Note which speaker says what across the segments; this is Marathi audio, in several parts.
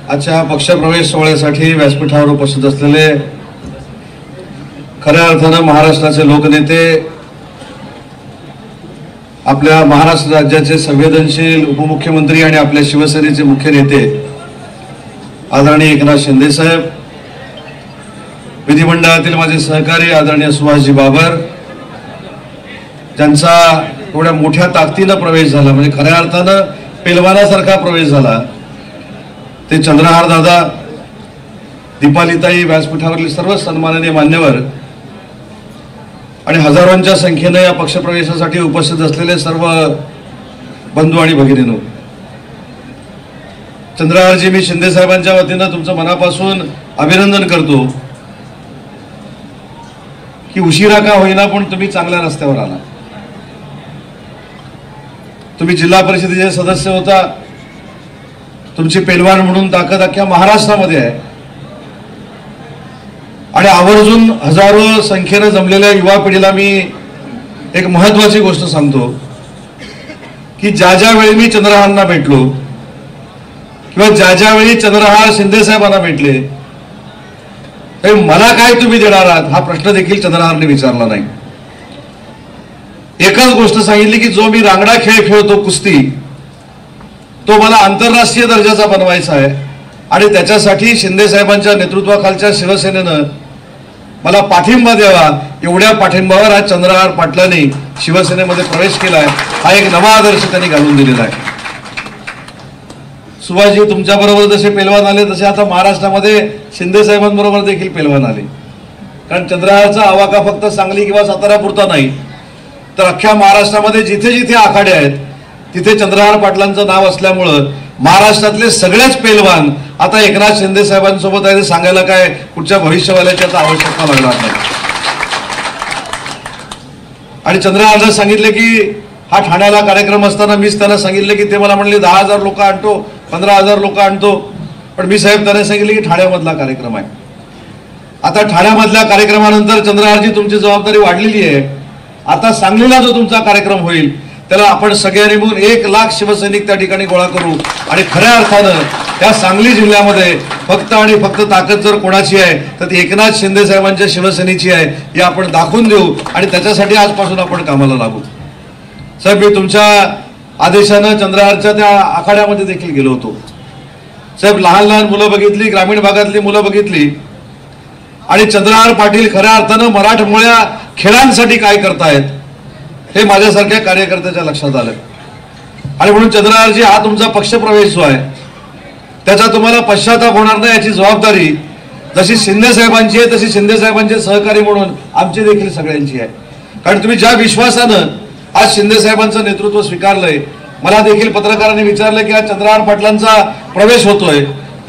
Speaker 1: आजच्या पक्षप्रवेश सोहळ्यासाठी व्यासपीठावर उपस्थित असलेले खऱ्या अर्थानं महाराष्ट्राचे लोकनेते, आपल्या महाराष्ट्र राज्याचे संवेदनशील उपमुख्यमंत्री आणि आपल्या शिवसेनेचे मुख्य नेते आदरणीय एकनाथ शिंदे साहेब, विधिमंडळातील माझे सहकारी आदरणीय सुभाषजी बाबर, ज्यांचा एवढ्या मोठ्या ताकदीनं प्रवेश झाला, म्हणजे खऱ्या अर्थानं पेलवानासारखा प्रवेश झाला, ते चंद्रहार दादा, दीपालीताई, व्यासपीठावरील सर्व सन्माननीय मान्यवर आणि हजारोंच्या संख्येने या पक्षप्रवेशासाठी उपस्थित असलेले सर्व बंधू आणि भगिनींनो, चंद्रहारजी, मी शिंदे साहेबांच्या वतीनं तुमचं मनापासून अभिनंदन करतो की उशिरा का होईना पण तुम्ही चांगल्या रस्त्यावर आला. तुम्ही जिल्हा परिषदेचे सदस्य होता, तुमची पेलवान म्हणून ताकद अख्ख्या महाराष्ट्रामध्ये आहे आणि आवर्जून हजारो संख्येने जमलेल्या युवा पिढीला मी एक महत्वाची गोष्ट सांगतो की ज्या ज्या वेळी मी चंद्रहारांना भेटलो किंवा ज्या ज्या वेळी चंद्रहार शिंदे साहेबांना भेटले, तर मला काय तुम्ही देणार आहात हा प्रश्न देखील चंद्रहारने विचारला नाही. एकच गोष्ट सांगितली की जो मी रांगडा खेळ खेळतो, कुस्ती, तो मला आंतरराष्ट्रीय दर्जाचा बनवायचा आहे आणि त्याच्यासाठी शिंदे साहेबांच्या नेतृत्वाखालच्या शिवसेनेनं मला पाठिंबा द्यावा. एवढ्या पाठिंबावर आज चंद्रहार पाटलांनी शिवसेनेमध्ये प्रवेश केलाय. हा एक नवा आदर्श त्यांनी घालून दिलेला आहे. सुभाषजी, तुमच्याबरोबर जसे पेलवान आले तसे आता महाराष्ट्रामध्ये शिंदे साहेबांबरोबर देखील पेलवान आले. कारण चंद्रहारचा आवाका फक्त सांगली किंवा सातारापुरता नाही, तर अख्ख्या महाराष्ट्रामध्ये जिथे जिथे आखाडे आहेत तिथे चंद्रहार पाटलांचं नाव असल्यामुळं महाराष्ट्रातले सगळेच पेलवान आता एकनाथ शिंदे साहेबांसोबत आहे. सांगायला काय कुठच्या भविष्यवाल्याची आवश्यकता लागणार नाही. आणि चंद्रहारला सांगितले की हा ठाण्याला कार्यक्रम असताना मीच त्यांना सांगितले की ते मला म्हणले 10,000 लोक आणतो, 15,000 लोक आणतो, पण मी साहेब त्यांना सांगितले की ठाण्यामधला कार्यक्रम आहे. आता ठाण्यामधल्या कार्यक्रमानंतर चंद्रहारजी तुमची जबाबदारी वाढलेली आहे. आता सांगलीला जो तुमचा कार्यक्रम होईल त्याला आपण सगळ्यांनी मिळून 1,00,000 शिवसैनिक त्या ठिकाणी गोळा करू आणि खऱ्या अर्थानं त्या सांगली जिल्ह्यामध्ये फक्त आणि फक्त ताकद जर कोणाची आहे तर ती एकनाथ शिंदे साहेबांच्या शिवसेनेची आहे हे आपण दाखवून देऊ आणि त्याच्यासाठी आजपासून आपण कामाला लागू. साहेब, मी तुमच्या आदेशानं चंद्रहारच्या त्या आखाड्यामध्ये देखील गेलो होतो. साहेब, लहान लहान मुलं बघितली, ग्रामीण भागातली मुलं बघितली आणि चंद्रहार पाटील खऱ्या अर्थानं मराठमोळ्या खेळांसाठी काय करतायत हे माझ्यासारख्या कार्यकर्त्याच्या लक्षात आलं. आणि म्हणून चंद्रहारजी, हा तुमचा पक्षप्रवेश जो आहे त्याचा तुम्हाला पश्चाताप होणार नाही याची जबाबदारी जशी शिंदे साहेबांची आहे तशी शिंदे साहेबांचे सहकारी म्हणून आमची देखील सगळ्यांची आहे. कारण तुम्ही ज्या विश्वासानं आज शिंदे साहेबांचं नेतृत्व स्वीकारलंय, मला देखील पत्रकारांनी विचारलं की आज चंद्रहार पाटलांचा प्रवेश होतोय,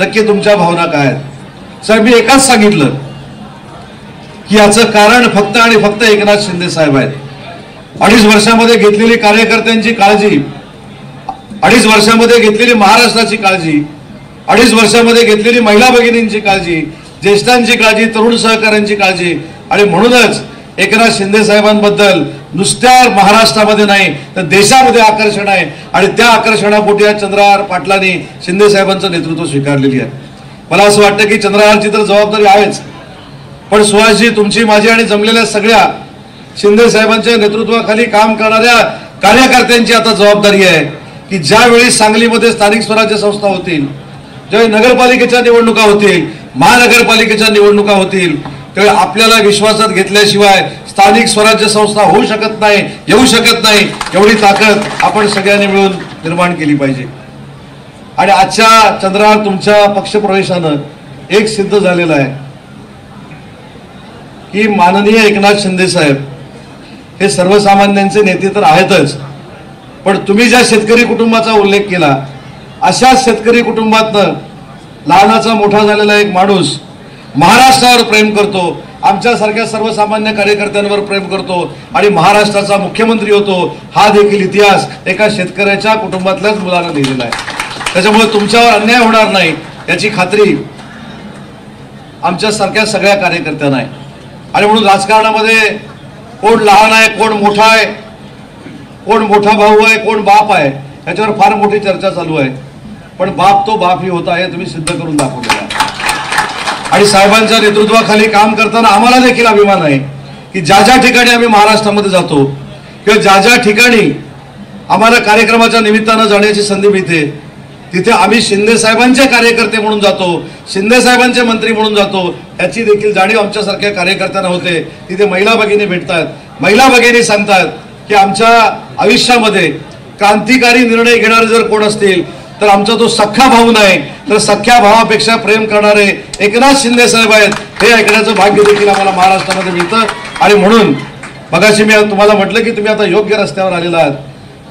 Speaker 1: नक्की तुमच्या भावना काय आहेत? साहेब, मी एकाच सांगितलं की याचं कारण फक्त आणि फक्त एकनाथ शिंदे साहेब आहेत. 2.5 वर्षामध्ये घेतलेली कार्यकर्त्यांची काळजी, 2.5 वर्षामध्ये घेतलेली महाराष्ट्राची काळजी, 2.5 वर्षामध्ये घेतलेली महिला भगिनींची काळजी, ज्येष्ठांची काळजी, तरुण सहकाऱ्यांची काळजी, आणि म्हणूनच एकनाथ शिंदे साहेबांबद्दल नुसत्या महाराष्ट्रामध्ये नाही तर देशामध्ये आकर्षण आहे आणि त्या आकर्षणापोटी आज चंद्रहार पाटलांनी शिंदे साहेबांचं नेतृत्व स्वीकारलेली आहे. मला असं वाटतं की चंद्रहारची तर जबाबदारी आहेच, पण सुहासजी, तुमची, माझी आणि जमलेल्या सगळ्या शिंदे साहेबांच्या नेतृत्वाखाली काम करणाऱ्या कार्यकर्त्यांची आता जबाबदारी आहे की ज्यावेळी सांगलीमध्ये स्थानिक स्वराज्य संस्था होतील, ज्यावेळी नगरपालिकेच्या निवडणुका होतील, महानगरपालिकेच्या निवडणुका होतील, त्यावेळी आपल्याला विश्वासात घेतल्याशिवाय स्थानिक स्वराज्य संस्था होऊ शकत नाही, येऊ शकत नाही. एवढी ताकद आपण सगळ्यांनी मिळून निर्माण केली पाहिजे. आणि आजच्या चंद्रहार तुमच्या पक्षप्रवेशानं एक सिद्ध झालेलं आहे की माननीय एकनाथ शिंदे साहेब हे सर्वसामान्यांचे नेते तर आहेतच, पण तुम्ही ज्या शेतकरी कुटुंबाचा उल्लेख केला, अशा शेतकरी कुटुंबातनं लहानाचा मोठा झालेला एक माणूस महाराष्ट्रावर प्रेम करतो, आमच्यासारख्या सर्वसामान्य कार्यकर्त्यांवर प्रेम करतो आणि महाराष्ट्राचा मुख्यमंत्री होतो. हा देखील इतिहास एका शेतकऱ्याच्या कुटुंबातल्याच मुलाला लिहिलेला आहे. त्याच्यामुळे तुमच्यावर अन्याय होणार नाही याची खात्री आमच्यासारख्या सगळ्या कार्यकर्त्यांना आहे. आणि म्हणून राजकारणामध्ये कोण लहान आहे, कोण मोठा आहे, कोण मोठा भाऊ आहे, कोण बाप आहे, याच्यावर फार मोठी चर्चा चालू आहे. पण बाप तो बापही होता हे तुम्ही सिद्ध करून दाखवलेलं आहे. आणि साहेबांच्या नेतृत्वाखाली काम करताना आम्हाला देखील अभिमान आहे की ज्या ज्या ठिकाणी आम्ही महाराष्ट्रामध्ये जातो किंवा ज्या ज्या ठिकाणी आम्हाला कार्यक्रमाच्या निमित्तानं जाण्याची संधी मिळते तिथे आम्ही शिंदे साहेबांचे कार्यकर्ते म्हणून जातो, शिंदे साहेबांचे मंत्री म्हणून जातो. याची देखील जाणीव आमच्यासारख्या कार्यकर्त्यांना होते. तिथे महिला भगिनी भेटतात, महिला भगिनी सांगतात की आमच्या आयुष्यामध्ये क्रांतिकारी निर्णय घेणारे जर कोण असतील तर आमचा तो सख्खा भाऊ नाही तर सख्ख्या भावापेक्षा प्रेम करणारे एकनाथ शिंदे साहेब आहेत. हे ऐकण्याचं भाग्य देखील आम्हाला महाराष्ट्रामध्ये मिळतं. आणि म्हणून मगाशी मी तुम्हाला म्हटलं की तुम्ही आता योग्य रस्त्यावर आलेला आहात.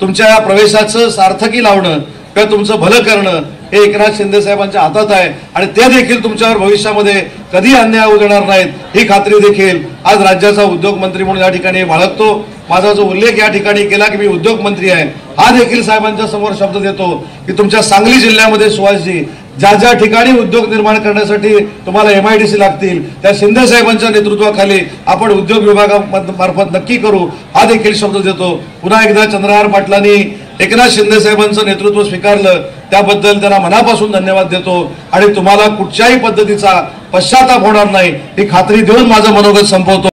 Speaker 1: तुमच्या या प्रवेशाचं सार्थकी लावणं किंवा तुमचं भलं करणं हे एकनाथ शिंदे साहेबांच्या हातात आहे आणि ते देखील तुमच्यावर भविष्यामध्ये कधी अन्याय होऊ देणार नाहीत ही खात्री देखील आज राज्याचा उद्योग मंत्री म्हणून या ठिकाणी बाळगतो. माझा जो उल्लेख या ठिकाणी केला की मी उद्योग मंत्री आहे हा देखील साहेबांच्या समोर शब्द देतो की तुमच्या सांगली जिल्ह्यामध्ये सुहासजी ज्या ज्या ठिकाणी उद्योग निर्माण करण्यासाठी तुम्हाला MIDC लागतील त्या शिंदे साहेबांच्या नेतृत्वाखाली आपण उद्योग विभागामार्फत नक्की करू हा देखील शब्द देतो. पुन्हा एकदा चंद्रहार पाटलांनी एकनाथ शिंदे साहेबांचं नेतृत्व स्वीकारलं त्याबद्दल त्यांना मनापासून धन्यवाद देतो आणि तुम्हाला कुठच्याही पद्धतीचा पश्चाताप होणार नाही ही खात्री देऊन माझं मनोगत संपवतो.